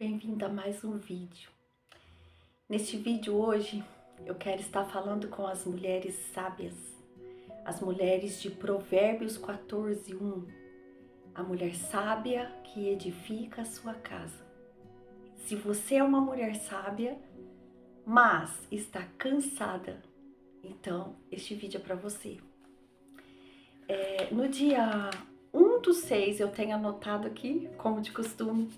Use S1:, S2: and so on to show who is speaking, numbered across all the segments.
S1: Bem-vindo a mais um vídeo. Neste vídeo hoje eu quero estar falando com as mulheres sábias, as mulheres de Provérbios 14:1, a mulher sábia que edifica a sua casa. Se você é uma mulher sábia, mas está cansada, então este vídeo é para você. No dia 1/6, eu tenho anotado aqui, como de costume,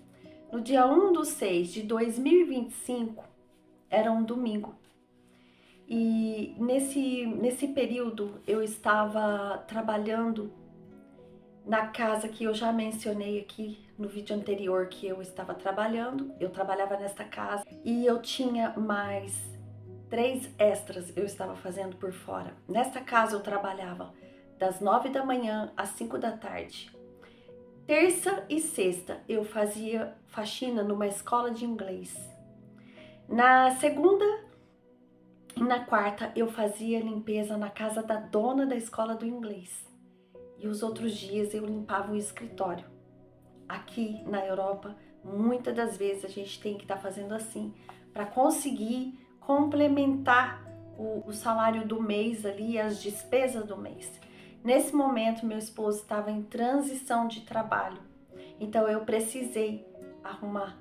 S1: no dia 1/6 de 2025, era um domingo. E nesse período eu estava trabalhando na casa que eu já mencionei aqui no vídeo anterior que eu estava trabalhando. Eu trabalhava nesta casa e eu tinha mais 3 extras eu estava fazendo por fora. Nesta casa eu trabalhava das 9 da manhã às 5 da tarde. Terça e sexta eu fazia faxina numa escola de inglês. Na segunda e na quarta eu fazia limpeza na casa da dona da escola do inglês. E os outros dias eu limpava o escritório. Aqui na Europa, muitas das vezes a gente tem que estar fazendo assim para conseguir complementar o salário do mês ali, as despesas do mês. Nesse momento, meu esposo estava em transição de trabalho, então eu precisei arrumar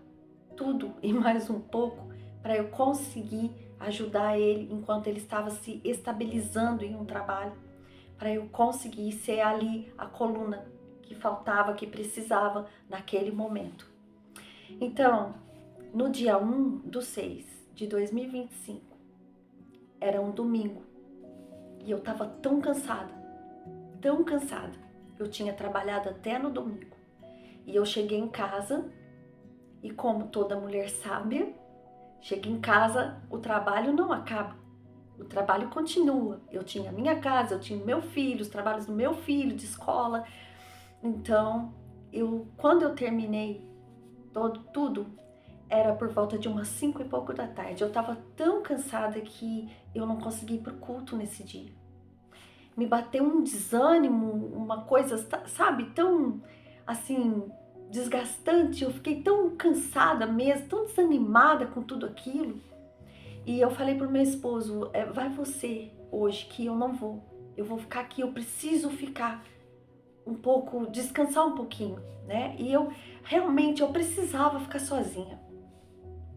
S1: tudo e mais um pouco para eu conseguir ajudar ele enquanto ele estava se estabilizando em um trabalho, para eu conseguir ser ali a coluna que faltava, que precisava naquele momento. Então, no dia 1/6 de 2025, era um domingo, e eu estava tão cansada, eu tinha trabalhado até no domingo, e eu cheguei em casa, e como toda mulher sábia, cheguei em casa, o trabalho não acaba, o trabalho continua. Eu tinha a minha casa, eu tinha o meu filho, os trabalhos do meu filho de escola. Então, quando eu terminei tudo, era por volta de umas 5 e pouco da tarde. Eu estava tão cansada que eu não consegui ir pro culto nesse dia. Me bateu um desânimo, uma coisa, sabe, tão assim, desgastante. Eu fiquei tão cansada mesmo, tão desanimada com tudo aquilo. E eu falei pro meu esposo, vai você hoje, que eu não vou. Eu vou ficar aqui, eu preciso ficar um pouco, descansar um pouquinho, né? E eu realmente, eu precisava ficar sozinha.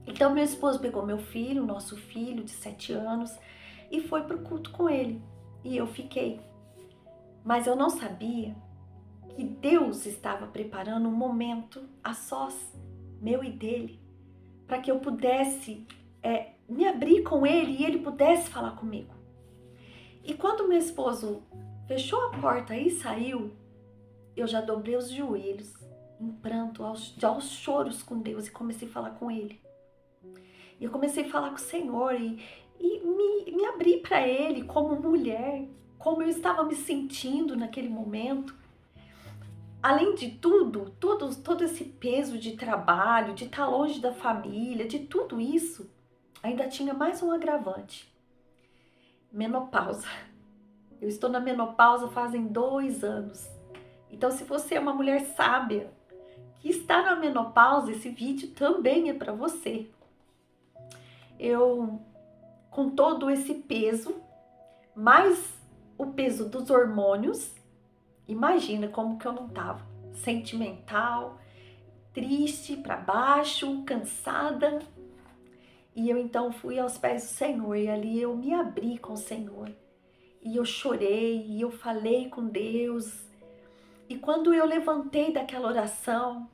S1: Então meu esposo pegou meu filho, nosso filho de 7 anos, e foi pro culto com ele. E eu fiquei. Mas eu não sabia que Deus estava preparando um momento a sós, meu e dele, para que eu pudesse me abrir com ele e ele pudesse falar comigo. E quando meu esposo fechou a porta e saiu, eu já dobrei os joelhos, em pranto, aos choros com Deus, e comecei a falar com ele. E eu comecei a falar com o Senhor e me abrir para ele como mulher, como eu estava me sentindo naquele momento. Além de tudo, todo esse peso de trabalho, de estar longe da família, de tudo isso, ainda tinha mais um agravante: menopausa. Eu estou na menopausa fazem 2 anos. Então, se você é uma mulher sábia que está na menopausa, esse vídeo também é para você. Eu, com todo esse peso, mais o peso dos hormônios, imagina como que eu não tava. Sentimental, triste, para baixo, cansada. E eu então fui aos pés do Senhor, e ali eu me abri com o Senhor. E eu chorei, e eu falei com Deus. E quando eu levantei daquela oração,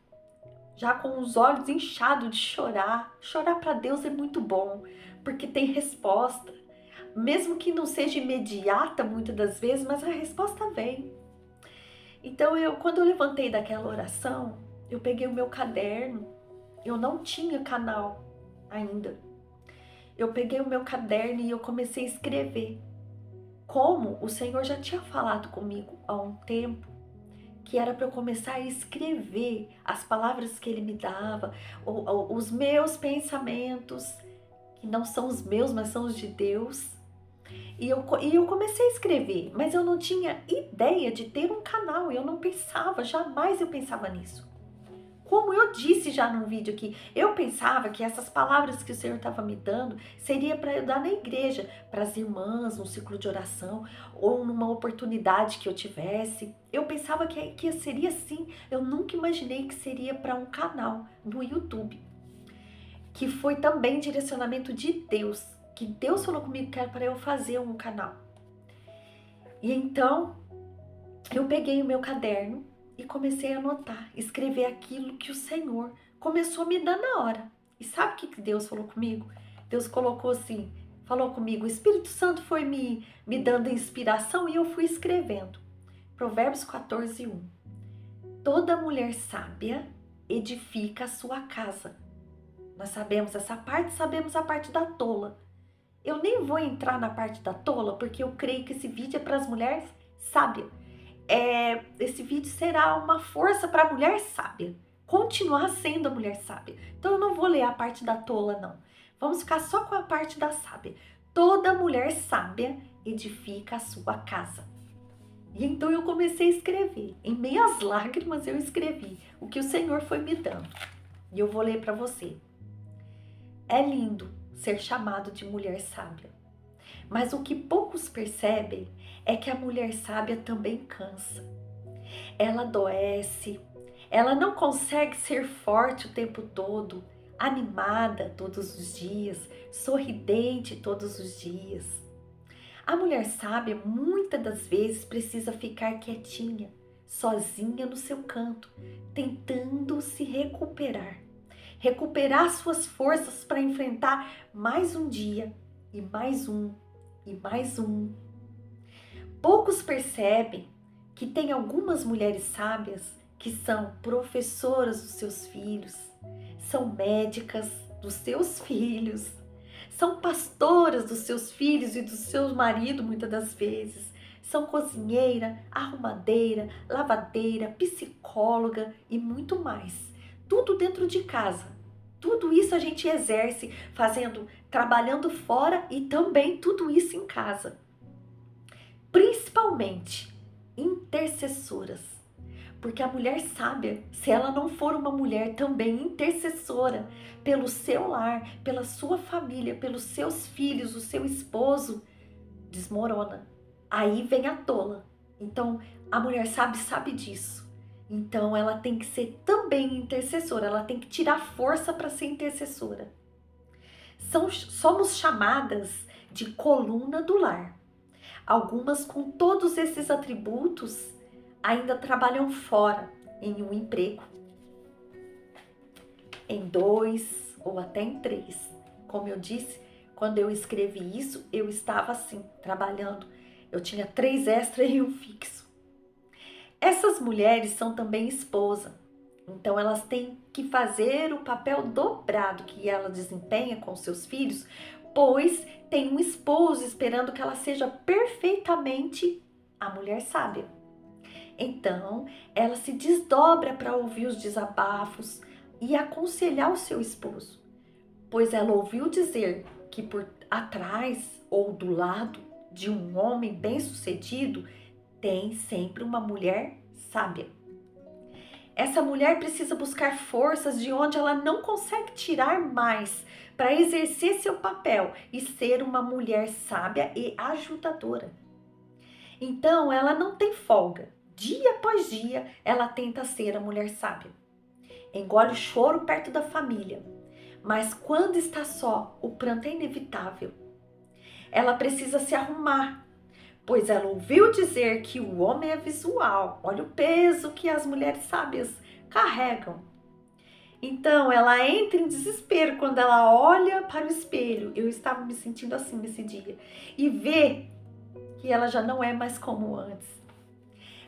S1: já com os olhos inchados de chorar para Deus é muito bom, porque tem resposta. Mesmo que não seja imediata muitas das vezes, mas a resposta vem. Então quando eu levantei daquela oração, eu peguei o meu caderno. Eu não tinha canal ainda. Eu peguei o meu caderno e eu comecei a escrever. Como o Senhor já tinha falado comigo há um tempo, que era para eu começar a escrever as palavras que Ele me dava, os meus pensamentos, que não são os meus, mas são os de Deus. E eu comecei a escrever, mas eu não tinha ideia de ter um canal, eu não pensava, jamais eu pensava nisso. Como eu disse já no vídeo aqui, eu pensava que essas palavras que o Senhor estava me dando seria para eu dar na igreja, para as irmãs, num ciclo de oração, ou numa oportunidade que eu tivesse. Eu pensava que seria assim. Eu nunca imaginei que seria para um canal no YouTube, que foi também direcionamento de Deus, que Deus falou comigo que era para eu fazer um canal. E então, eu peguei o meu caderno e comecei a anotar, escrever aquilo que o Senhor começou a me dar na hora. E sabe o que Deus falou comigo? Deus colocou assim, falou comigo, o Espírito Santo foi me dando inspiração e eu fui escrevendo. Provérbios 14:1. Toda mulher sábia edifica a sua casa. Nós sabemos essa parte, sabemos a parte da tola. Eu nem vou entrar na parte da tola, porque eu creio que esse vídeo é para as mulheres sábias. Esse vídeo será uma força para a mulher sábia, continuar sendo a mulher sábia. Então eu não vou ler a parte da tola, não. Vamos ficar só com a parte da sábia. Toda mulher sábia edifica a sua casa. E então eu comecei a escrever. Em meio às lágrimas eu escrevi o que o Senhor foi me dando. E eu vou ler para você. É lindo ser chamado de mulher sábia. Mas o que poucos percebem é que a mulher sábia também cansa. Ela adoece, ela não consegue ser forte o tempo todo, animada todos os dias, sorridente todos os dias. A mulher sábia muitas das vezes precisa ficar quietinha, sozinha no seu canto, tentando se recuperar suas forças para enfrentar mais um dia e mais um. E mais um. Poucos percebem que tem algumas mulheres sábias que são professoras dos seus filhos, são médicas dos seus filhos, são pastoras dos seus filhos e do seu marido muitas das vezes, são cozinheira, arrumadeira, lavadeira, psicóloga e muito mais. Tudo dentro de casa. Tudo isso a gente exerce trabalhando fora e também tudo isso em casa. Principalmente intercessoras. Porque a mulher sábia, se ela não for uma mulher também intercessora pelo seu lar, pela sua família, pelos seus filhos, o seu esposo, desmorona. Aí vem a tola. Então, a mulher sábia sabe disso. Então, ela tem que ser também intercessora, ela tem que tirar força para ser intercessora. Somos chamadas de coluna do lar. Algumas com todos esses atributos ainda trabalham fora, em um emprego, em 2 ou até em 3. Como eu disse, quando eu escrevi isso, eu estava assim, trabalhando. Eu tinha 3 extras e um fixo. Essas mulheres são também esposa, então elas têm que fazer o papel dobrado que ela desempenha com seus filhos, pois tem um esposo esperando que ela seja perfeitamente a mulher sábia. Então, ela se desdobra para ouvir os desabafos e aconselhar o seu esposo, pois ela ouviu dizer que por atrás ou do lado de um homem bem-sucedido tem sempre uma mulher sábia. Essa mulher precisa buscar forças de onde ela não consegue tirar mais para exercer seu papel e ser uma mulher sábia e ajudadora. Então, ela não tem folga. Dia após dia, ela tenta ser a mulher sábia. Engole o choro perto da família, mas quando está só, o pranto é inevitável. Ela precisa se arrumar, pois ela ouviu dizer que o homem é visual. Olha o peso que as mulheres sábias carregam. Então, ela entra em desespero quando ela olha para o espelho. Eu estava me sentindo assim nesse dia. E vê que ela já não é mais como antes.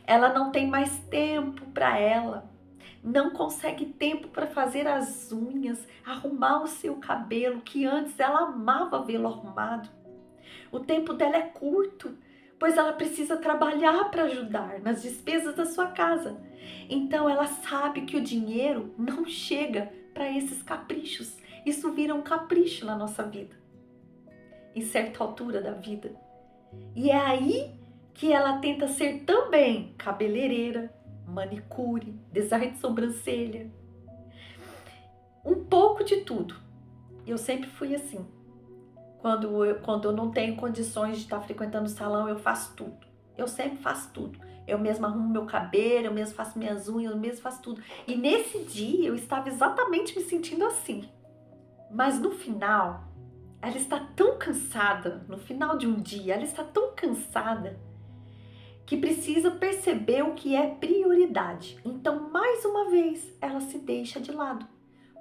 S1: Ela não tem mais tempo para ela. Não consegue tempo para fazer as unhas, arrumar o seu cabelo, que antes ela amava vê-lo arrumado. O tempo dela é curto, pois ela precisa trabalhar para ajudar nas despesas da sua casa. Então ela sabe que o dinheiro não chega para esses caprichos. Isso vira um capricho na nossa vida, em certa altura da vida. E é aí que ela tenta ser também cabeleireira, manicure, design de sobrancelha. pouco de tudo. Eu sempre fui assim. Quando eu não tenho condições de estar frequentando o salão, eu faço tudo. Eu sempre faço tudo. Eu mesma arrumo meu cabelo, eu mesma faço minhas unhas, eu mesma faço tudo. E nesse dia eu estava exatamente me sentindo assim. Mas no final, ela está tão cansada, no final de um dia, ela está tão cansada que precisa perceber o que é prioridade. Então, mais uma vez, ela se deixa de lado,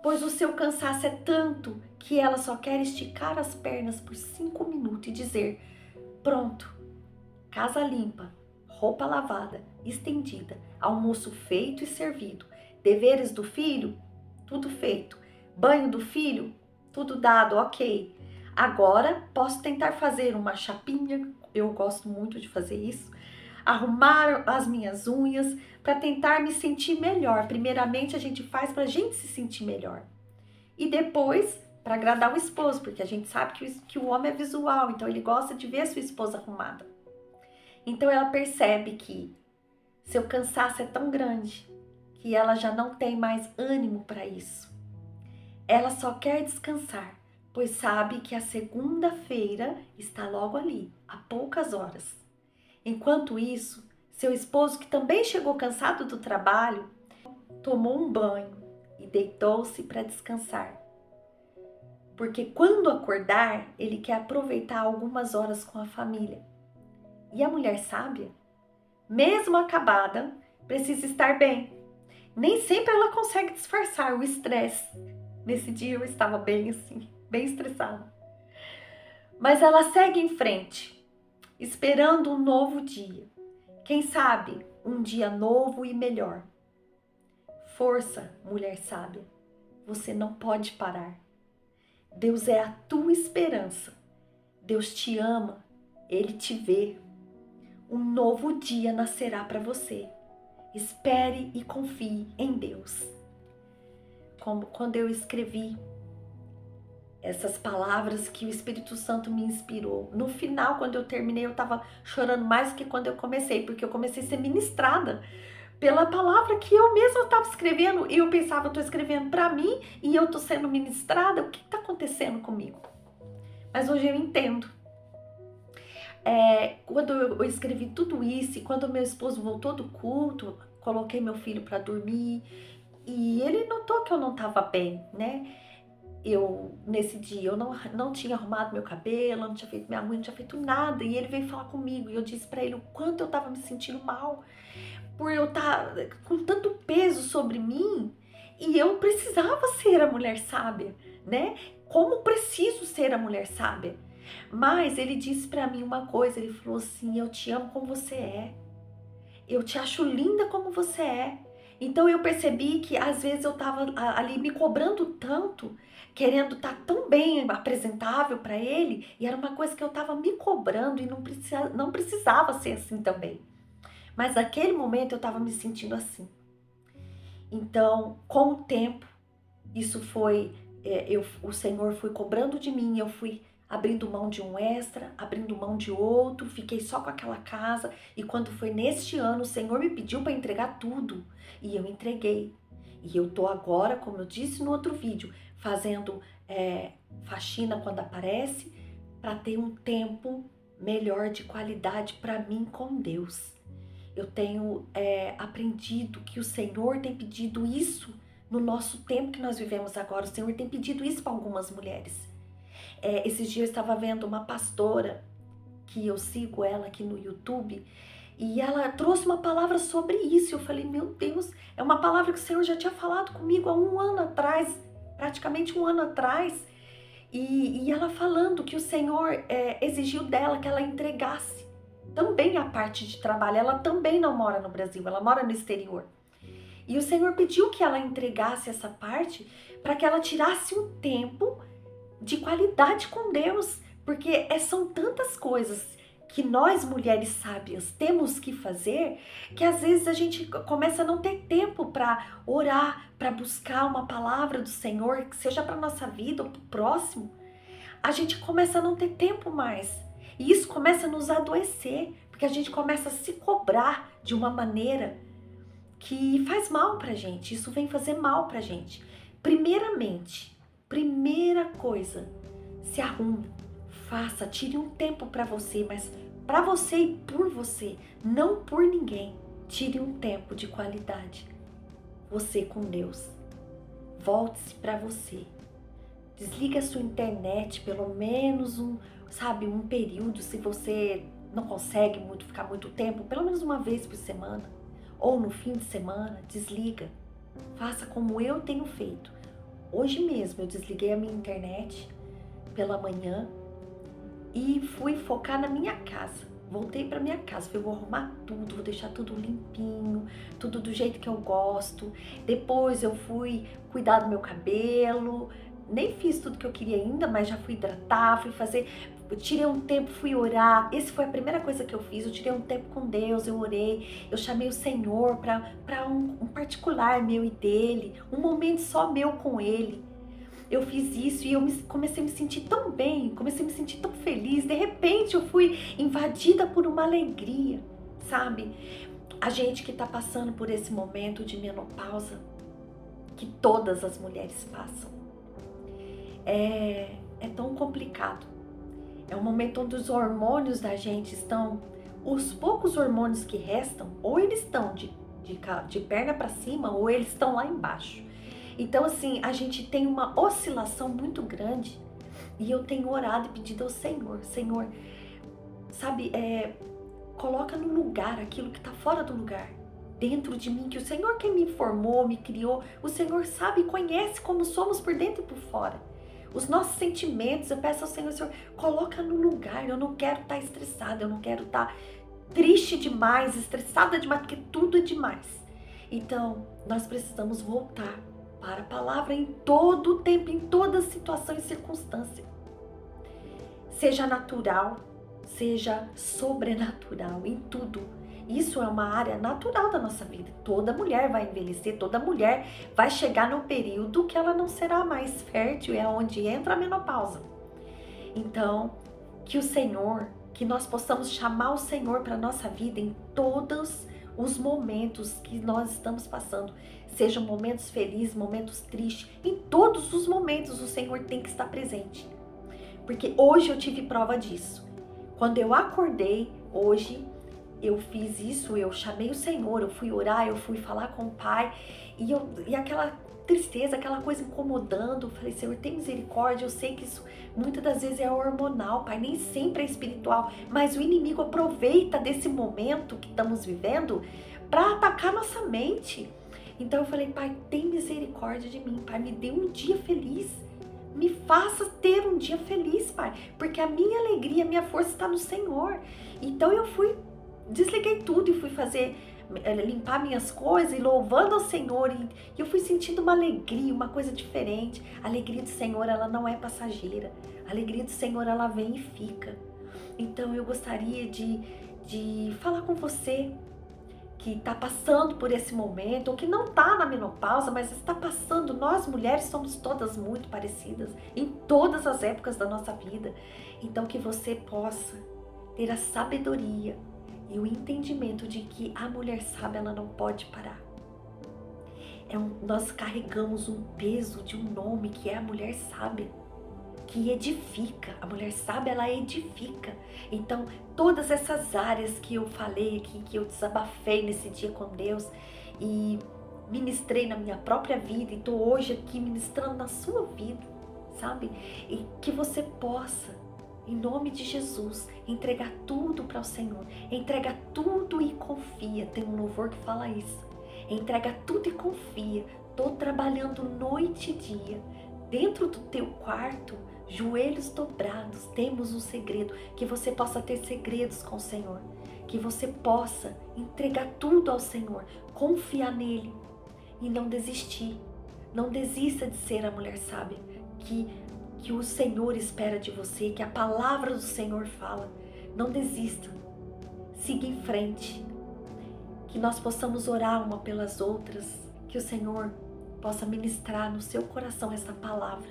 S1: pois o seu cansaço é tanto que ela só quer esticar as pernas por 5 minutos e dizer: pronto, casa limpa, roupa lavada, estendida, almoço feito e servido, deveres do filho, tudo feito, banho do filho, tudo dado, ok. Agora posso tentar fazer uma chapinha, eu gosto muito de fazer isso, arrumar as minhas unhas para tentar me sentir melhor. Primeiramente a gente faz para a gente se sentir melhor e depois para agradar o esposo, porque a gente sabe que o homem é visual, então ele gosta de ver a sua esposa arrumada. Então ela percebe que seu cansaço é tão grande que ela já não tem mais ânimo para isso. Ela só quer descansar, pois sabe que a segunda-feira está logo ali, a poucas horas. Enquanto isso, seu esposo, que também chegou cansado do trabalho, tomou um banho e deitou-se para descansar. Porque quando acordar, ele quer aproveitar algumas horas com a família. E a mulher sábia, mesmo acabada, precisa estar bem. Nem sempre ela consegue disfarçar o estresse. Nesse dia eu estava bem assim, bem estressada. Mas ela segue em frente, esperando um novo dia. Quem sabe, um dia novo e melhor. Força, mulher sábia. Você não pode parar. Deus é a tua esperança. Deus te ama. Ele te vê. Um novo dia nascerá para você. Espere e confie em Deus. Como quando eu escrevi essas palavras que o Espírito Santo me inspirou. No final, quando eu terminei, eu estava chorando mais do que quando eu comecei, porque eu comecei a ser ministrada pela palavra que eu mesma estava escrevendo. E eu pensava, eu estou escrevendo para mim e eu estou sendo ministrada. O que está acontecendo comigo? Mas hoje eu entendo. Quando eu escrevi tudo isso e quando meu esposo voltou do culto, coloquei meu filho para dormir e ele notou que eu não estava bem, né? Nesse dia, eu não tinha arrumado meu cabelo, não tinha feito minha unha, não tinha feito nada. E ele veio falar comigo e eu disse para ele o quanto eu estava me sentindo mal por eu estar com tanto peso sobre mim e eu precisava ser a mulher sábia, né? Como preciso ser a mulher sábia. Mas ele disse para mim uma coisa, ele falou assim: eu te amo como você é, eu te acho linda como você é. Então eu percebi que às vezes eu estava ali me cobrando tanto, querendo estar tão bem apresentável para ele, e era uma coisa que eu estava me cobrando e não precisava ser assim também. Mas naquele momento eu estava me sentindo assim. Então, com o tempo, isso foi, o Senhor foi cobrando de mim, eu fui abrindo mão de um extra, abrindo mão de outro, fiquei só com aquela casa. E quando foi neste ano, o Senhor me pediu para entregar tudo e eu entreguei. E eu tô agora, como eu disse no outro vídeo, fazendo faxina quando aparece, para ter um tempo melhor de qualidade para mim com Deus. Eu tenho aprendido que o Senhor tem pedido isso no nosso tempo que nós vivemos agora. O Senhor tem pedido isso para algumas mulheres. Esses dias eu estava vendo uma pastora, que eu sigo ela aqui no YouTube, e ela trouxe uma palavra sobre isso. Eu falei, meu Deus, é uma palavra que o Senhor já tinha falado comigo há um ano atrás, praticamente um ano atrás. E ela falando que o Senhor exigiu dela que ela entregasse também a parte de trabalho. Ela também não mora no Brasil, ela mora no exterior. E o Senhor pediu que ela entregasse essa parte para que ela tirasse um tempo de qualidade com Deus, porque são tantas coisas que nós mulheres sábias temos que fazer, que às vezes a gente começa a não ter tempo para orar, para buscar uma palavra do Senhor, que seja para nossa vida ou para o próximo. A gente começa a não ter tempo mais, e isso começa a nos adoecer, porque a gente começa a se cobrar de uma maneira que faz mal pra gente. Isso vem fazer mal pra gente. Primeiramente, primeira coisa, se arrume, faça, tire um tempo para você, mas para você e por você, não por ninguém. Tire um tempo de qualidade. Você com Deus. Volte-se para você. Desliga a sua internet pelo menos um período, se você não consegue ficar muito tempo, pelo menos uma vez por semana, ou no fim de semana, desliga. Faça como eu tenho feito. Hoje mesmo eu desliguei a minha internet pela manhã e fui focar na minha casa. Voltei para minha casa, vou arrumar tudo, vou deixar tudo limpinho, tudo do jeito que eu gosto. Depois eu fui cuidar do meu cabelo, nem fiz tudo que eu queria ainda, mas já fui hidratar, fui fazer, eu tirei um tempo, fui orar. Essa foi a primeira coisa que eu fiz, eu tirei um tempo com Deus, eu orei, eu chamei o Senhor para um particular meu e dele, um momento só meu com ele. Eu fiz isso e eu comecei a me sentir tão bem, comecei a me sentir tão feliz. De repente eu fui invadida por uma alegria, sabe? A gente que tá passando por esse momento de menopausa, que todas as mulheres passam, é tão complicado. É um momento onde os hormônios da gente estão, os poucos hormônios que restam, ou eles estão de perna para cima, ou eles estão lá embaixo. Então, assim, a gente tem uma oscilação muito grande e eu tenho orado e pedido ao Senhor, Senhor, sabe, coloca no lugar aquilo que está fora do lugar, dentro de mim, que o Senhor quem me formou, me criou, o Senhor sabe e conhece como somos por dentro e por fora. Os nossos sentimentos, eu peço ao Senhor, Senhor, coloca no lugar, eu não quero estar estressada, eu não quero estar triste demais, estressada demais, porque tudo é demais. Então, nós precisamos voltar para a palavra em todo o tempo, em toda situação e circunstância. Seja natural, seja sobrenatural, em tudo. Isso é uma área natural da nossa vida. Toda mulher vai envelhecer, toda mulher vai chegar num período que ela não será mais fértil, é onde entra a menopausa. Então, que o Senhor, que nós possamos chamar o Senhor para a nossa vida em todos os momentos que nós estamos passando, sejam momentos felizes, momentos tristes, em todos os momentos o Senhor tem que estar presente. Porque hoje eu tive prova disso. Quando eu acordei, hoje eu fiz isso, eu chamei o Senhor, eu fui orar, eu fui falar com o Pai, e aquela tristeza, aquela coisa incomodando, eu falei, Senhor, tem misericórdia, eu sei que isso muitas das vezes é hormonal, Pai, nem sempre é espiritual, mas o inimigo aproveita desse momento que estamos vivendo para atacar nossa mente. Então eu falei, Pai, tem misericórdia de mim, Pai, me dê um dia feliz, me faça ter um dia feliz, Pai, porque a minha alegria, a minha força está no Senhor. Então eu desliguei tudo e fui limpar minhas coisas e louvando ao Senhor, e eu fui sentindo uma alegria, uma coisa diferente. A alegria do Senhor, ela não é passageira, a alegria do Senhor, ela vem e fica. Então eu gostaria de falar com você que está passando por esse momento, ou que não está na menopausa, mas está passando. Nós mulheres somos todas muito parecidas em todas as épocas da nossa vida. Então que você possa ter a sabedoria e o entendimento de que a mulher sábia, ela não pode parar. Nós carregamos um peso de um nome que é a mulher sábia, que edifica. A mulher sábia, ela edifica. Então, todas essas áreas que eu falei aqui, que eu desabafei nesse dia com Deus e ministrei na minha própria vida, e estou hoje aqui ministrando na sua vida, sabe? E que você possa, em nome de Jesus, entregar tudo para o Senhor. Entrega tudo e confia. Tem um louvor que fala isso. Entrega tudo e confia. Estou trabalhando noite e dia. Dentro do teu quarto, joelhos dobrados, temos um segredo. Que você possa ter segredos com o Senhor. Que você possa entregar tudo ao Senhor. Confiar nele e não desistir. Não desista de ser a mulher sábia que o Senhor espera de você, que a palavra do Senhor fala. Não desista, siga em frente, que nós possamos orar uma pelas outras, que o Senhor possa ministrar no seu coração essa palavra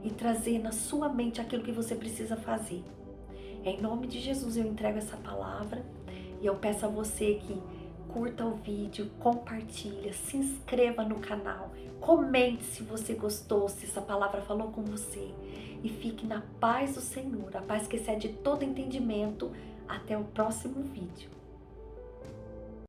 S1: e trazer na sua mente aquilo que você precisa fazer. Em nome de Jesus eu entrego essa palavra e eu peço a você que curta o vídeo, compartilha, se inscreva no canal, comente se você gostou, se essa palavra falou com você e fique na paz do Senhor, a paz que excede todo entendimento. Até o próximo vídeo.